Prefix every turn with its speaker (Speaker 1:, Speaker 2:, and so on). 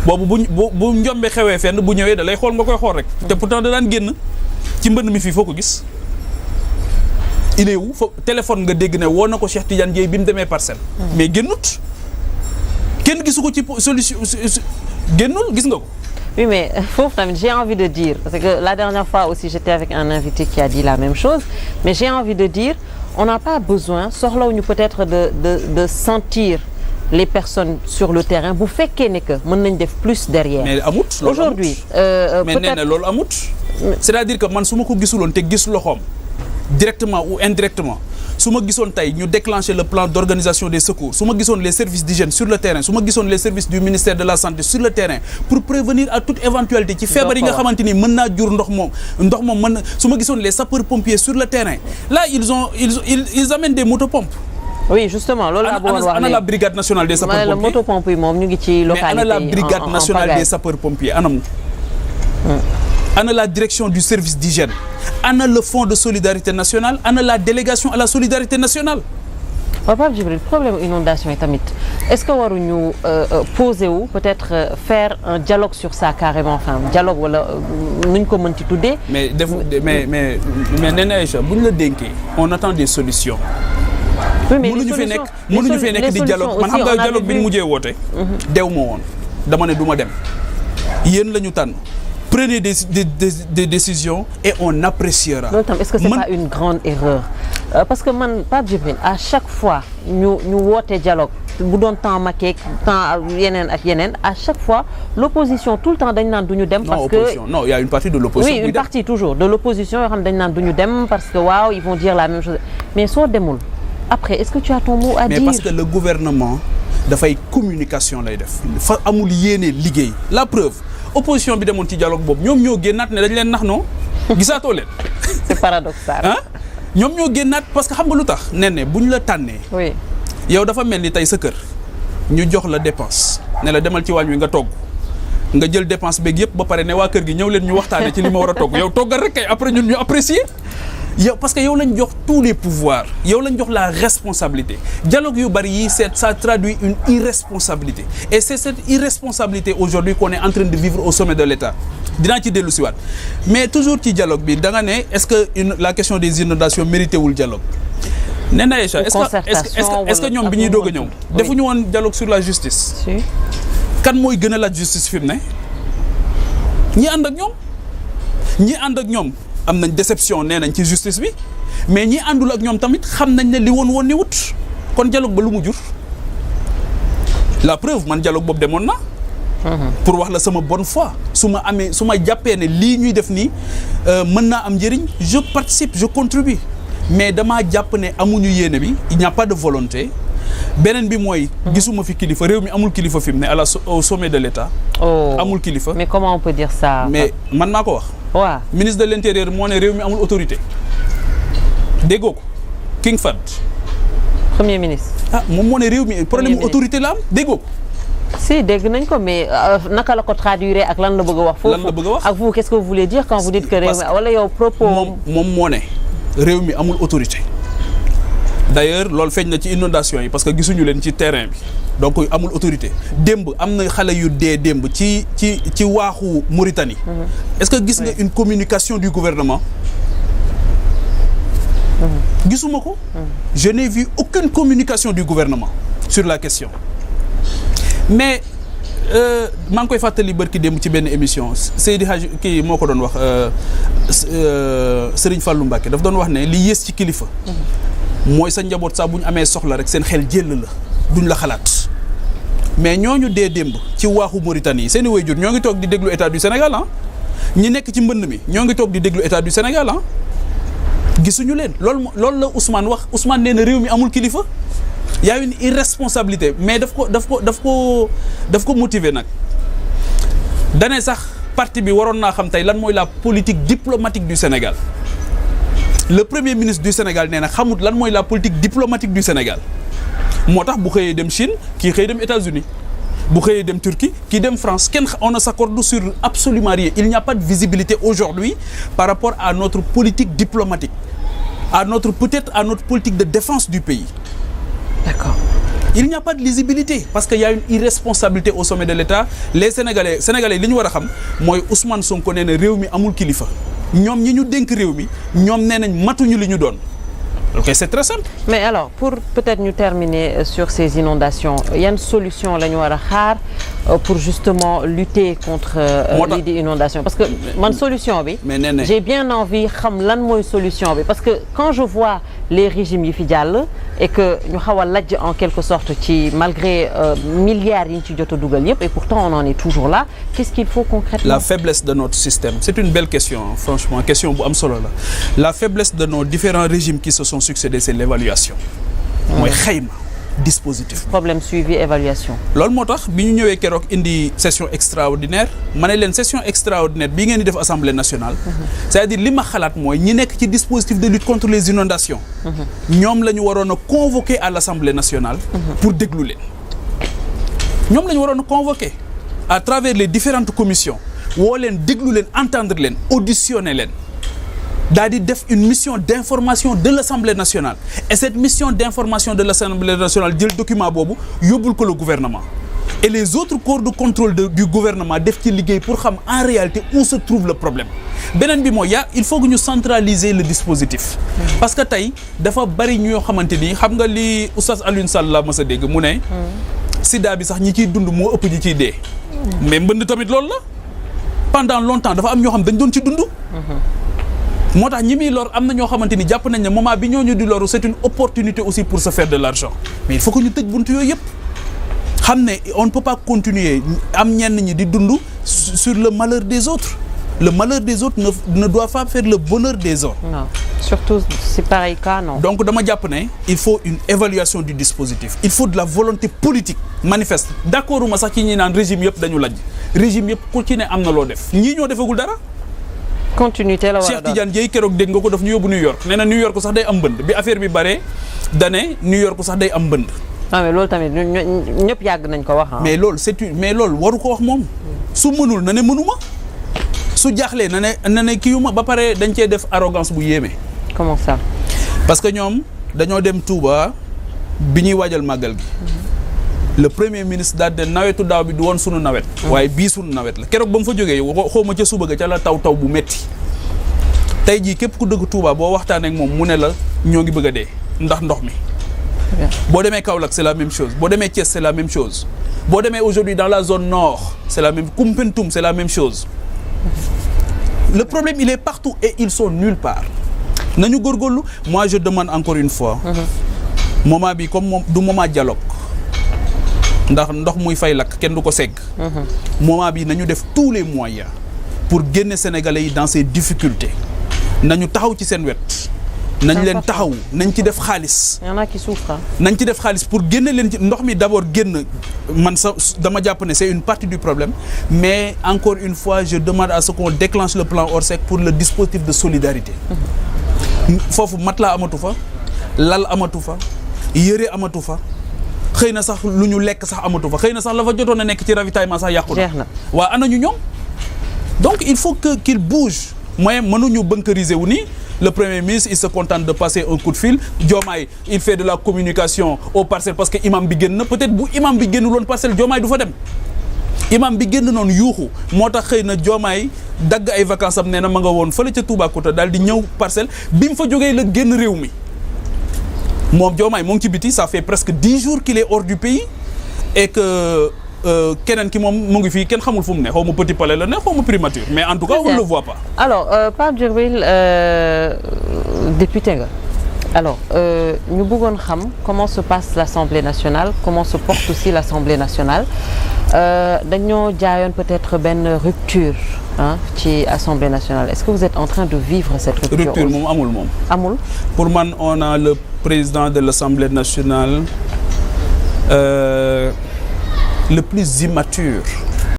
Speaker 1: boobu bu njombe xewee fenn bu ñëwee da lay xool nga koy xool rek te pourtant da daan génn ci mbënd mi fii foo ko gis il est où téléphone nga dégg ne woo na ko Cheikh Tidiane Dièye bi mu demee Parcelles mais génnut kenn gisu ko ci solution génnul gis nga ko.
Speaker 2: Oui, mais j'ai envie de dire, parce que la dernière fois aussi, j'étais avec un invité qui a dit la même chose, mais j'ai envie de dire, on n'a pas besoin, peut-être de sentir les personnes sur le terrain. Vous faites que mën nañ def plus derrière.
Speaker 1: Mais amut
Speaker 2: aujourd'hui,
Speaker 1: mais nee na loolu amut. C'est-à-dire que man su ma ko gisuloon te gis loxoom directement ou indirectement. su ma gisoon tey ñu déclencher le plan d'organisation des secours su ma gisoon les services d'hygiène sur le terrain su ma gisoon les services du ministère de la santé sur le terrain pour prévenir à toute éventualité ci feebar yi nga xamante ni mën naa jur ndox moom mën na su ma gisoon les sapeurs pompiers sur le terrain là ils amènent des motopompes.
Speaker 2: Oui, justement loolu laa bëggoon wax
Speaker 1: ana la brigade nationale des sapeurs pompiers
Speaker 2: motopompe yi moom ñu ngi ci localité
Speaker 1: mais ana la brigade nationale des sapeurs pompiers anamu. Ana la direction du service d'hygiène, ana le fonds de solidarité nationale, ana la délégation à la solidarité nationale.
Speaker 2: Pape Djibril, problème inondation yi tamit est-ce que waruñu poser wu peut-être faire un dialogue sur ça carrément, enfin dialogue wala nuñ ko mën ci tuddee.
Speaker 1: mais Néné Aïcha bu ñu la dénkee on attend des solutions.
Speaker 2: Oui, mais
Speaker 1: mënuñu fee nekk di dialogue man xam nga dialogue bi ñu mujjee woote. dew ma woon dama ne du ma dem yéen la ñu tànn. Prenez des décisions et on appréciera.
Speaker 2: Est-ce que c'est pas une grande erreur parce que man Pape Djibril à chaque fois ñu woote dialogue bu doon temps Macky temps yeneen ak yeneen à chaque fois l'opposition tout le temps dañ naan du ñu dem. parce que
Speaker 1: non il y a une partie de l'opposition.
Speaker 2: Oui, une partie toujours de l'opposition yoo xam ne dañ naan du ñu dem parce que waaw ils vont dire la même chose mais soo demul après est-ce que tu as ton mot à dire.
Speaker 1: Mais parce que le gouvernement dafay communication lay def fa amul yéene liggéey la preuve. opposition bi demoon ci dialogue boobu ñoom ñoo génnaat ne dañ leen nax non gisaatoo leen.
Speaker 2: C'est paradoxal.
Speaker 1: ah ñoom ñoo génnaat parce que xam nga lu tax ne bu ñu la tànnee.
Speaker 2: oui
Speaker 1: yow dafa mel ni tey sa kër ñu jox la dépense ne la demal ci waañ wi nga togg nga jël dépense beeg yëpp ba pare ne waa kër gi ñëw leen ñu waxtaanee ci li ma war a togg yow toggal rek kay après ñun ñu apprécier. yow parce que yow lañ jox tous les pouvoirs yow lañ jox la responsabilité dialogue yu bari yi ça traduit une irresponsabilité et c'est cette irresponsabilité aujourd'hui qu'on est en train de vivre au sommet de l'État dinaa ci dellu siwaat mais toujours ci dialogue bi da nga ne est-ce que la question des inondations mérité wul dialogue Néné Aïcha est-ce que ñoom bi ñuy doog a ñëw defuñu woon dialogue sur la justice kan mooy gën a laaj justice fi mu ne ñi ànd ak ñoom am nañ déception nee nañ ci justice bi mais ñi àndul ak ñoom tamit xam nañ ne li woon ni wut kon dialogue ba lu mu jur la preuve man dialogue boobu demoon na pour wax la sama bonne foi su ma jàppee ne lii ñuy def nii mën naa am njëriñ je participe je contribue mais damaa jàpp ne amuñu yéene bi il n'y a pas de volonté beneen bi mooy gisuma fi kilifa réew mi amul kilifa fi mu ne au sommet de l'État amul kilifa
Speaker 2: mais comment on peut dire ça
Speaker 1: mais man maa ko wax
Speaker 2: waaw
Speaker 1: ministre de l'intérieur moo ne réew mi amul autorité déggoo ko King Fahd
Speaker 2: premier ministre
Speaker 1: moom moo ne réew mi problème autorité la am déggoo ko
Speaker 2: si dégg nañ ko mais naka la ko traduire ak lan la bëgg a wax foofu
Speaker 1: lan la bëgg a wax
Speaker 2: ak vous qu'est-ce que vous voulez dire quand vous dites que réew mi wala yow propos
Speaker 1: moom moo ne réew mi amul autorité d'ailleurs loolu feeñ na ci inondation yi parce que gisuñu leen ci terrain bi donc amul autorité démb am na xale yu dee démb ci waaxu Mauritanie est-ce que gis nga une communication du gouvernement gisuma ko je n'ai vu aucune communication du gouvernement sur la question mais maa ngi koy fàttali barki démb ci benn émission Seydi Hadj kii moo ko doon wax Serigne Fallou Mbacké daf doon wax ne li yées ci kilifa mooy sa njaboot saa bu ñu amee soxla rek seen xel jël la duñ la xalaat mais ñooñu dee démb ci waaxu Mauritanie seeni waajur ñoo ngi toog di déglu état du Sénégal ñi nekk ci mbënd mi ñoo ngi toog di déglu état du Sénégal gisuñu leen loolu la Ousmane wax Ousmane nee na réew mi amul kilifa y a une irresponsabilité mais daf ko motiver nag dane sax parti bi waroon naa xam tey lan mooy la politique diplomatique du Sénégal le premier ministre du Sénégal nee na xamut lan mooy la politique diplomatique du Sénégal moo tax bu xëyee dem Chine kii xëy dem États-Unis bu xëyee dem Turquie kii dem France on ne s'accorde sur absolument rien il n'y a pas de visibilité aujourd'hui par rapport à notre politique diplomatique peut-être à notre politique de défense du pays.
Speaker 2: D'accord.
Speaker 1: il n'y a pas de lisibilité parce qu'il y a une irresponsabilité au sommet de l'État. Les Sénégalais li ñu war a xam mooy Ousmane Sonko nee na réew mi amul kilifa ñoom ñi ñu dénk réew mi ñoom nee nañ matuñu li ñu doon. Ok, c'est très simple.
Speaker 2: Mais alors, pour peut-être nous terminer sur ces inondations, il y a une solution là, nous pour justement lutter contre les inondations. Parce que mon solution, j'ai bien envie de savoir solution. Parce que quand je vois les régimes fidèles et que nous avons en quelque sorte, malgré milliards de et pourtant on en est toujours là, qu'est-ce qu'il faut concrètement?
Speaker 1: La faiblesse de notre système, c'est une belle question, hein, franchement, question solo là. La faiblesse de nos différents régimes qui se sont succédés, c'est l'évaluation. Mooy xayma dispositif.
Speaker 2: Problème suivi évaluation.
Speaker 1: loolu moo tax bi ñu ñëwee keroog indi session extraordinaire ma ne leen session extraordinaire bii ngeen di def assemblée nationale. C'est-à-dire li ma xalaat mooy ñi nekk ci dispositif de lutte contre les inondations. ñoom la ñu waroon a convoquer à l'assemblée nationale. pour déglu leen. ñoom la ñu waroon a convoquer à travers les différentes commissions woo leen déglu leen entendre leen auditionner leen. daal di def une mission d'information de l'Assemblée nationale et cette mission d'information de l'Assemblée nationale jël document boobu yóbbul ko le gouvernement et les autres corps de contrôle du gouvernement def ci liggéey pour xam en réalité où se trouve le problème beneen bi mooy il faut que ñu centraliser le dispositif parce que tey dafa bari ñoo xamante ni xam nga li Oustaz Alioune Sall la mës a dégg mu ne sida bi sax ñi ciy dund moo ëpp ñi ciy dee mais mbënd tamit loolu la pendant longtemps dafa am ñoo xam dañ doon ci dund moo tax ñi muy lor am na ñoo xamante ni jàpp nañ ne moment bi ñooñu di loru c'est une opportunité aussi pour se faire de l'argent mais il faut que ñu tëj buntu yooyu yëpp xam ne on ne peut pas continuer am ñenn ñi di dund sur le malheur des autres le malheur des autres ne doit pas faire le bonheur des autres.
Speaker 2: Non, surtout c'est pareil cas non.
Speaker 1: Donc dama jàpp ne il faut une évaluation du dispositif il faut de la volonté politique manifeste d'accord uma sax ci ñi naan régime yëpp dañu lajj régime yëpp ku ci ne am na loo def ñii ñoo defagul dara.
Speaker 2: continuité la war a
Speaker 1: Cheikh Tidiane Dièye keroog dégg nga ko daf ñu yóbbu New York nee na New York sax day am mbënd bi affaire bi bare dane New York sax day am mbënd.
Speaker 2: non mais loolu tamit ñëpp yàgg nañ ko wax.
Speaker 1: mais loolu mais loolu waru ko wax moom su mënul na ne mënuma su jaaxlee na ne kiiwuma ba pare dañ cee def arrogance bu yéeme.
Speaker 2: comment ça.
Speaker 1: parce que ñoom dañoo dem Touba bi ñuy waajal màggal gi. le premier ministre daal de nawetu daaw bi du woon sunu nawet. waaye bii sunu nawet la keroog ba mu fa jógee xaw ma ca suba ga ca la taw bu metti tey jii képp ku dëgg Touba boo waxtaanee ak moom mu ne la ñoo ngi bëgg a dee ndax ndox mi. boo demee Kaolack c'est la même chose boo demee Thiès c'est la même chose boo demee aujourd'hui dans la zone nord c'est la même Koumpentoum c'est la même chose. Le problème il est partout et ils sont nulle part. nañu góorgóorlu moi je demande encore une fois. moment bi comme moom du moment dialogue. ndax ndox muy fay lakk kenn du ko segg. moment bi nañu def tous les moyens pour génne Sénégalais yi dans ces difficultés nañu taxaw ci seen wet. nañ leen taxaw nañ ci def xaalis.
Speaker 2: y en a qui souffrent.
Speaker 1: nañ ci def xaalis pour génne leen ci ndox mi d'abord génn man sa dama jàpp ne c'est une partie du problème mais encore une fois je demande à ce qu'on déclenche le plan Orsec pour le dispositif de solidarité. foofu matelas amatu fa lal amatu fa yëre amatu fa. xëy na sax lu ñu lekk sax amatu fa xëy na sax la fa jotoon a nekk ci ravitaillement sax yàqu na waa ana ñu ñoom donc il faut qu'il bouge mooy mënuñu bunkeriser wu ni le premier ministre il se contente de passer un coup de fil Diomaye il fait de la communication aux parcelles parce que imam bi génn na peut-être bu imam bi génnul woon parcelle Diomaye du fa dem imam bi génn noonu yuuxu moo tax xëy na Diomaye dagg ay vacances am nee na ma nga woon fële ca Toubacouta daal di ñëw parcelle bi mu fa jógee la génn réew mi moom Diomaye moo ngi ci biti ça fait presque 10 jours qu'il est hors du pays et que keneen ki moom mu ngi fii kenn xamul fu mu ne xaw ma Petit Palais la ne xaw ma Primature mais en tout cas on ne le voit pas.
Speaker 2: alors Pape Djibril député nga alors ñu bëggoon xam comment se passe l'Assemblée nationale comment se porte aussi l'Assemblée nationale dañoo jaayoon peut-être benn rupture ah ci Assemblée nationale est-ce que vous êtes en train de vivre cette rupture.
Speaker 1: rupture moom amul moom.
Speaker 2: amul.
Speaker 1: pour man on a le président de l'Assemblée nationale le plus immature